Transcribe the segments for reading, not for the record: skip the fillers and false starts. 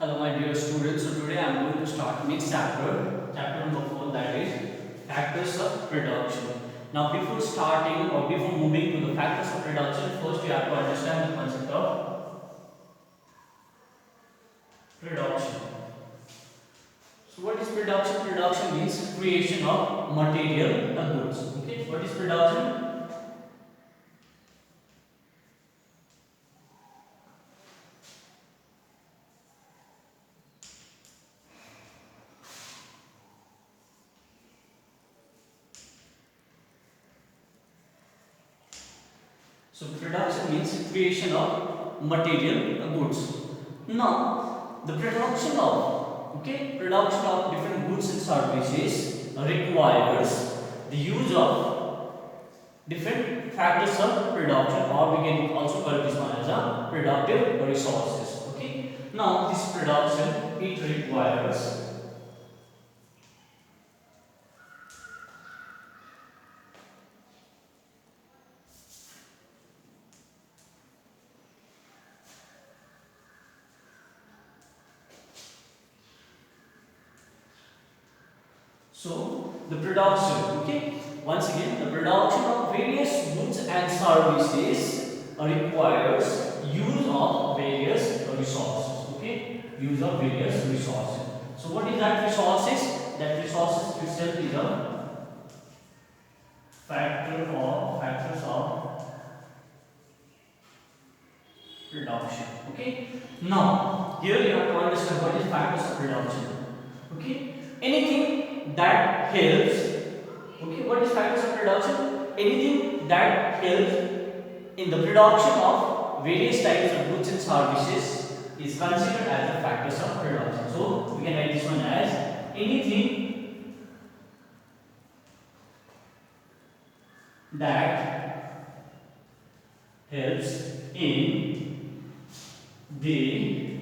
Hello my dear students, so today I am going to start next chapter number 4, that is factors of production. Now before starting or before moving to the factors of production, first you have to understand the concept of production. So what is production? Production means creation of material and goods. Okay, what is production? So production means creation of material and goods. Now the production of different goods and services requires the use of different factors of production, or we can also call this one as a productive resources. Okay. Now this production, it requires the production, okay, once again the production of various goods and services requires use of various resources. Okay, use of various resources. So what is that resources? That resources itself is a factors of production. Okay, now here you have to understand what is factors of production. Okay, anything that helps. Okay, what is factors of production? Anything that helps in the production of various types of goods and services is considered as the factors of production. So we can write this one as anything that helps in the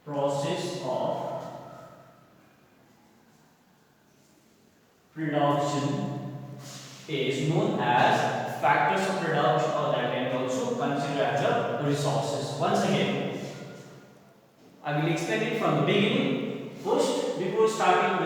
process of production is known as factors of production, or that can be also considered as a resources. Once again, I will explain it from the beginning. First, before starting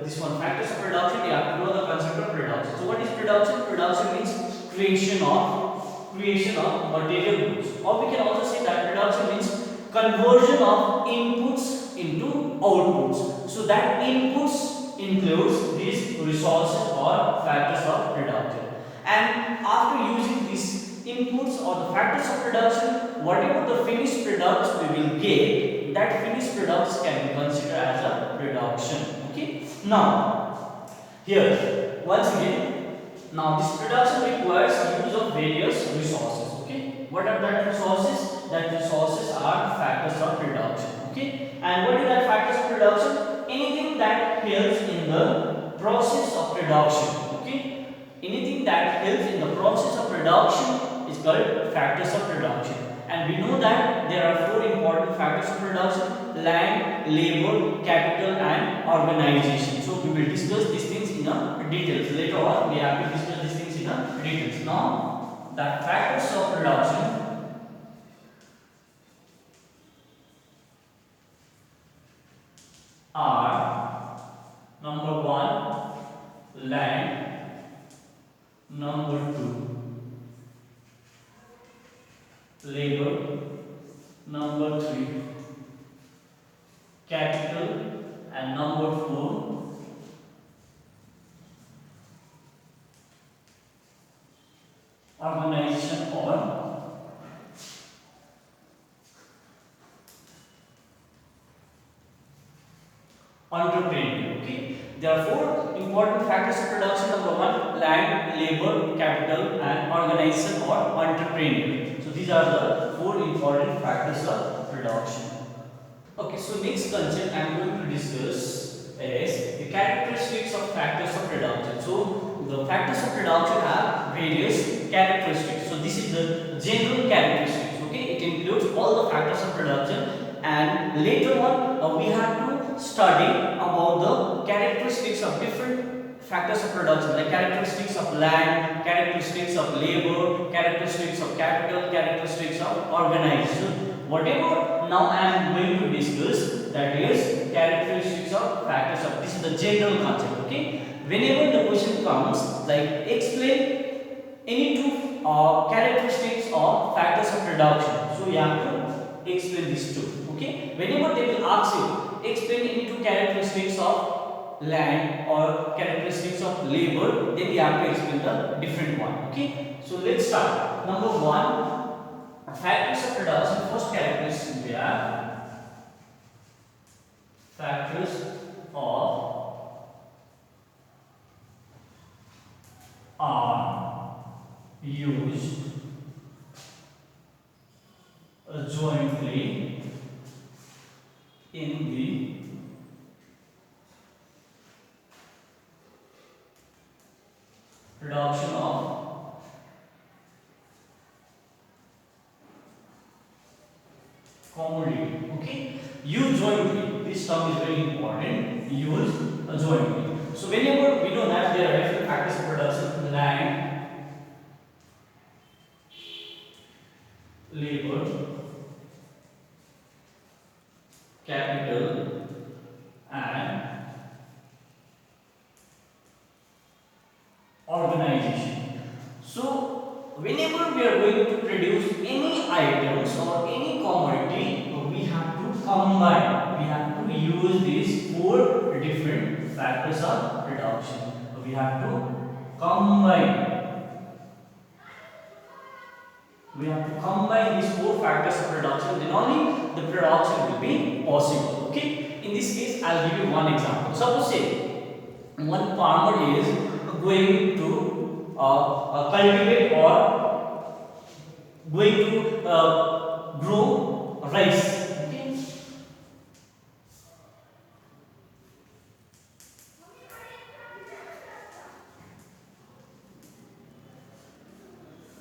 this one, factors of production, you have to know the concept of production. So what is production? Production means creation of material goods, or we can also say that production means conversion of inputs into outputs. So that inputs includes these resources or factors of production, and after using these inputs or the factors of production, whatever the finished products we will get, that finished products can be considered as a production. Okay, now here once again, now this production requires use of various resources. Okay, what are that resources? That resources are factors of production. Okay, and what is that factors of production? Anything that helps in the process of production. Okay, anything that helps in the process of production is called factors of production. And we know that there are four important factors of production: land, labor, capital, and organization. So we will discuss these things in a details later on. We have to discuss these things in a details. Now the factors of production are: number 1, land; number 2, labor; number 3, capital; and number 4, organization or entrepreneur. Okay, there are four important factors of production. Number 1, land, labor, capital, and organization or entrepreneur. So these are the four important factors of production. Okay, so next concept I am going to discuss is the characteristics of factors of production. So the factors of production have various characteristics. So this is the general characteristics. Okay, it includes all the factors of production, and later on we have to study about the characteristics of different factors of production, like characteristics of land, characteristics of labor, characteristics of capital, characteristics of organization. Whatever now I am going to discuss, that is characteristics of factors of, this is the general concept. Okay, whenever the question comes like explain any two characteristics of factors of reduction, so you have to explain these two. Okay, whenever they will ask you explain any two characteristics of land or characteristics of labor, then you have to explain the different one. Okay, so let's start. Number one, factors of reduction. First characteristic we have factors of are used jointly in the production of commodity. Okay, use jointly. This term is very important. Use jointly. So whenever we know that there are different factors of production: land, labor, capital, and organization. So whenever we are going to produce any items or any commodity, we have to combine. We have to use these four different factors of production. We have to combine. We have to combine these four factors of production, then only the production will be possible. Okay, in this case I'll give you one example. Suppose say one farmer is going to cultivate or going to grow rice. Okay,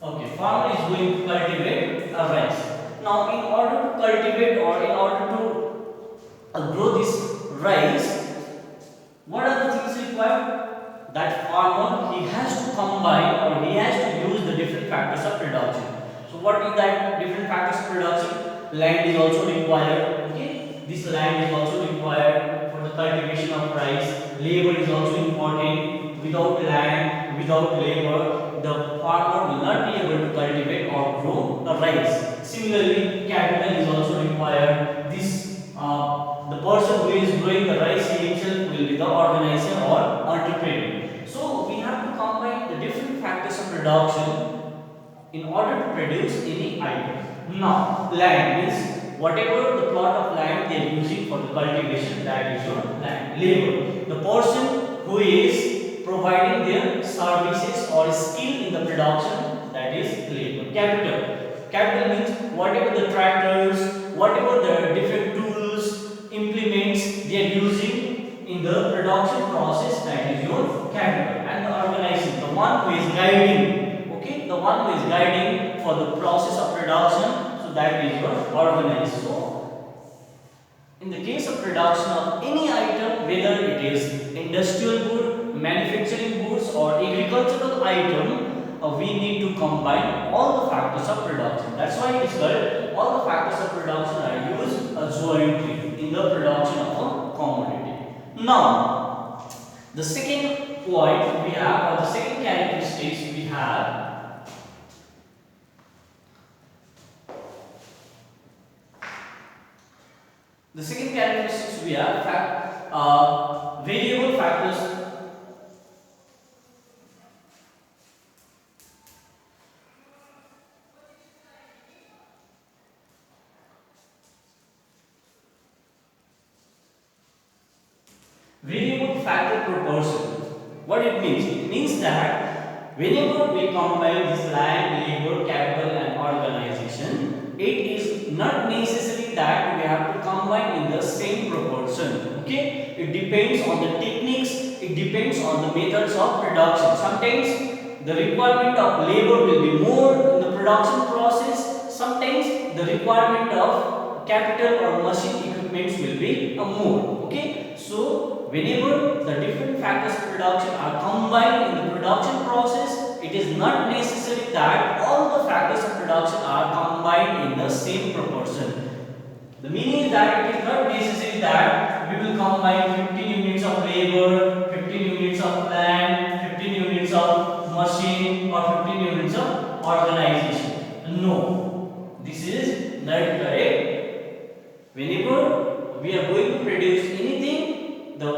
okay, farmer is going to cultivate a rice. Now in order to cultivate or in order to grow this rice, what are the things required? That farmer, he has to combine or he has to use the different factors of production. So what is that different factors of production? Land is also required. Okay, this land is also required for the cultivation of rice. Labor is also important. Without land, without labor, the farmer will not be able to cultivate or grow the rice. Similarly, capital is also required. The person who is growing the rice himself will be the organizer or entrepreneur. So we have to combine the different factors of production in order to produce any item. Now, land means whatever the plot of land they are using for the cultivation, that is your land. Labor, the person who is providing their services or skill in the production, that is labor. Capital means whatever the tractors, whatever the different tools, implements they are using in the production process, that is your capital. And the organization, the one who is guiding, okay, the one who is guiding for the process of production, so that is your organization. So in the case of production of any item, whether it is industrial good, manufacturing goods or agricultural item, we need to combine all the factors of production. That's why it is called all the factors of production are used jointly in the production of a commodity. Now, the second point we have, or the second characteristics we have, variable factors. Variable factor proportion. What it means? It means that whenever we combine this land, labor, capital and organization, it is not necessary that we have to combine in the same proportion. Okay? It depends on the techniques, it depends on the methods of production. Sometimes the requirement of labor will be more in the production process, sometimes the requirement of capital or machine equipments will be more. Okay? So whenever the different factors of production are combined in the production process, it is not necessary that all the factors of production are combined in the same proportion. The meaning is that it is not necessary that we will combine 15 units of labor, 15 units of land, 15 units of machine, or 15 units of organization. No, this is not correct. Whenever we are going to produce anything, the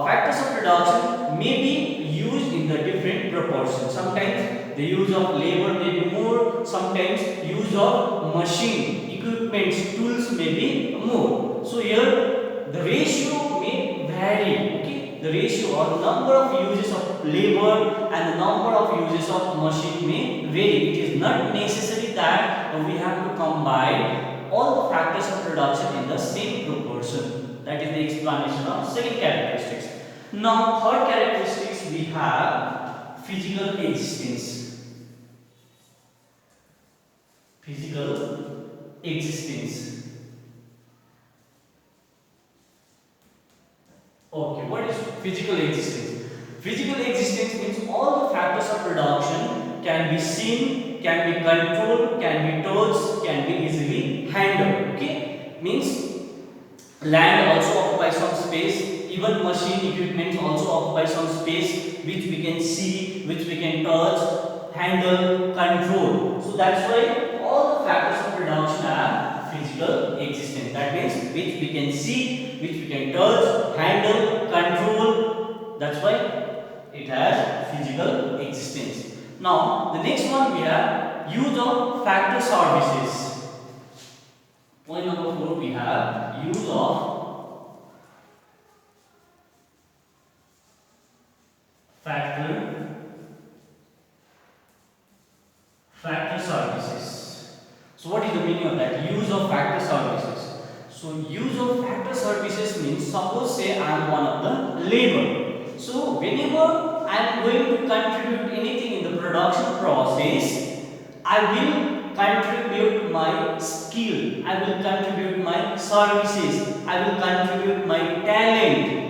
factors of production may be used in the different proportions. Sometimes the use of labor may be more, sometimes use of machine, equipments, tools may be more. So here the ratio may vary. Okay, the ratio or number of uses of labor and the number of uses of machine may vary. It is not necessary that we have to combine all the factors of production in the same proportion. That is the explanation of second characteristics. Now third characteristics we have physical existence. Physical existence. Okay, what is physical existence? Physical existence means all the factors of production can be seen, can be controlled, can be touched, can be easily handled. Okay, means land also occupies some space. Even machine equipment also occupies some space which we can see, which we can touch, handle, control. So that's why all the factors of production are physical existence. That means which we can see, which we can touch, handle, control. That's why it has physical existence. Now the next one we have use of factor services. Point number 4 we have use of factor services. So what is the meaning of that? Use of factor services. So use of factor services means, suppose say I am one of the labor. So whenever I am going to contribute anything in the production process, I will contribute my skill, I will contribute my services, I will contribute my talent.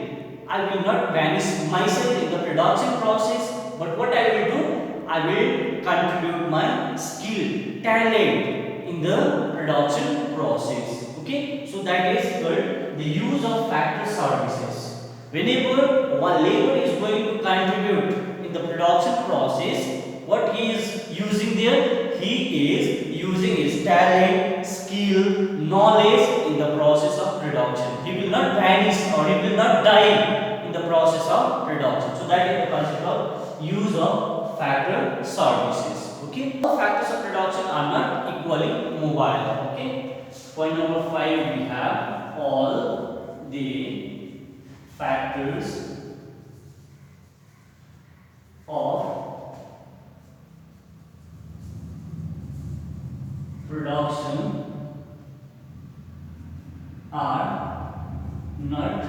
I will not vanish myself in the production process, but what I will do, I will contribute my skill, talent in the production process. Okay, so that is called the use of factor services. Whenever one labor is going to contribute in the production process, what he is using there? He is using his talent, skill, knowledge in the process of production. He will not vanish or he will not die in the process of production. So that is the concept of use of factor services. Okay, all factors of production are not equally mobile. Okay, point number 5 we have all the factors of production are not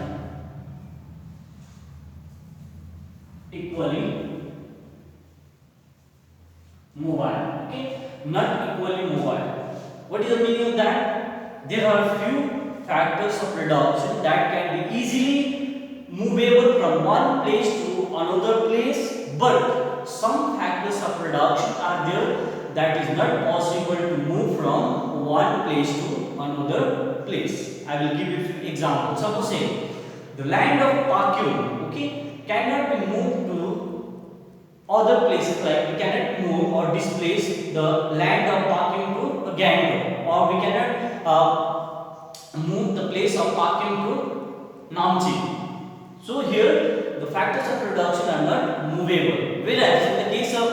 equally mobile. Okay, not equally mobile. What is the meaning of that? There are few factors of production that can be easily movable from one place to another place, but some factors of production are there that is not possible to move from one place to another place. I will give you a few examples. Suppose say the land of vacuum, okay, cannot be moved to other places, like we cannot move or displace the land of parking to Gangnam, or we cannot move the place of parking to Namchi. So here the factors of production are not movable, whereas in the case of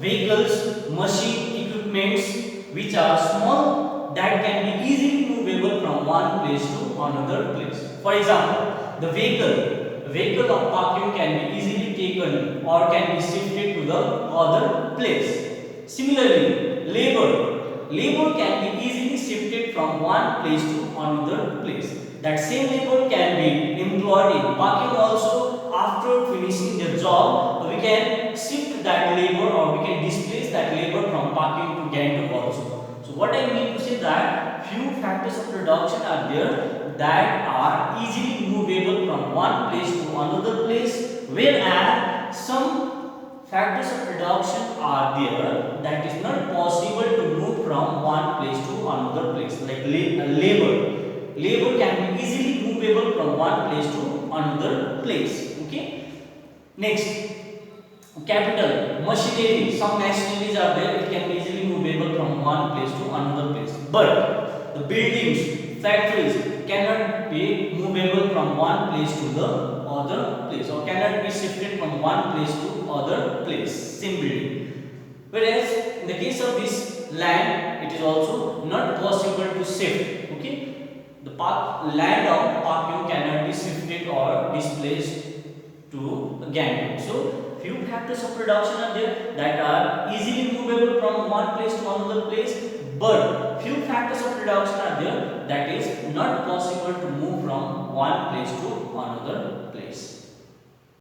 vehicles, machine, equipments which are small, that can be easily movable from one place to another place. For example, the vehicle of parking can be easily taken or can be shifted to the other place. Similarly, labor can be easily shifted from one place to another place. That same labor can be employed in parking also. After finishing their job, we can shift that labor or we can displace that labor from parking to Gangnam also. So what I mean to say that few factors of production are there that are easily movable from one place to another place, whereas some factors of production are there that is not possible to move from one place to another place, like labor. easily movable from one place to another place. Okay. Next, capital machinery. Some machineries are there, it can be easily movable from one place to another place. But the buildings, factories cannot be movable from one place to the other place, or cannot be shifted from one place to other place. Same building. Whereas in the case of this land, it is also not possible to shift. Okay, the land of parking cannot be shifted or displaced to a gang. So few factors of production are there that are easily movable from one place to another place, but few factors of production are there that is not possible to move from one place to another place.